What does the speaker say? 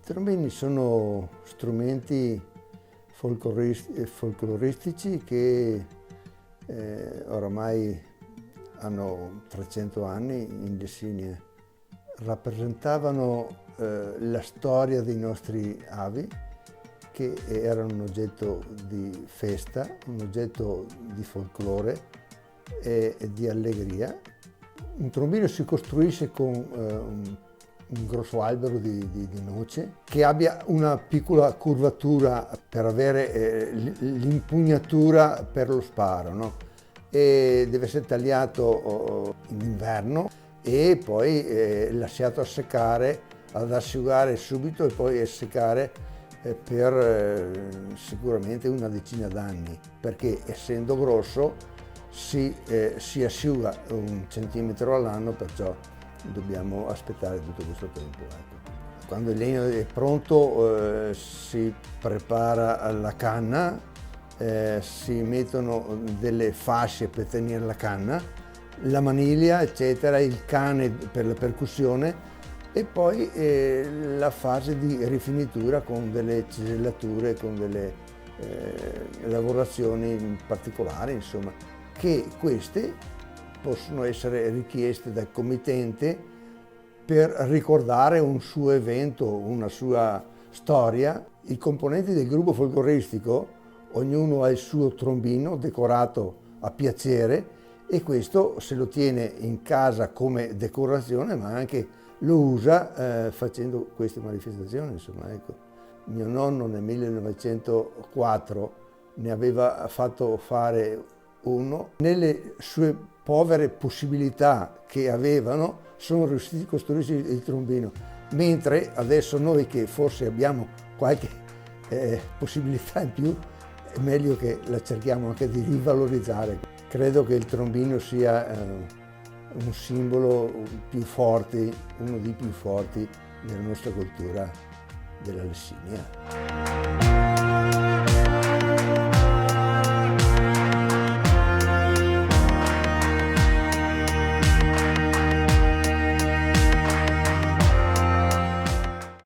trombini sono strumenti folcloristici che oramai hanno 300 anni in Lessinia. Rappresentavano la storia dei nostri avi, che erano un oggetto di festa, un oggetto di folklore e di allegria. Un trombino si costruisce con un grosso albero di noce che abbia una piccola curvatura per avere l'impugnatura per lo sparo, no? E deve essere tagliato in inverno e poi lasciato a seccare, ad asciugare subito e poi a seccare per sicuramente una decina d'anni, perché essendo grosso si asciuga 1 centimetro all'anno, perciò dobbiamo aspettare tutto questo tempo. Ecco. Quando il legno è pronto si prepara la canna, si mettono delle fasce per tenere la canna, la maniglia, eccetera, il cane per la percussione e poi la fase di rifinitura con delle cisellature, con delle lavorazioni particolari, insomma, che queste possono essere richieste dal committente per ricordare un suo evento, una sua storia. I componenti del gruppo folcloristico, ognuno ha il suo trombino decorato a piacere e questo se lo tiene in casa come decorazione, ma anche lo usa facendo queste manifestazioni, insomma, ecco. Mio nonno nel 1904 ne aveva fatto fare uno. Nelle sue povere possibilità che avevano sono riusciti a costruirsi il trombino, mentre adesso noi che forse abbiamo qualche possibilità in più è meglio che la cerchiamo anche di rivalorizzare. Credo che il trombino sia un simbolo più forte, uno dei più forti della nostra cultura della Lessinia.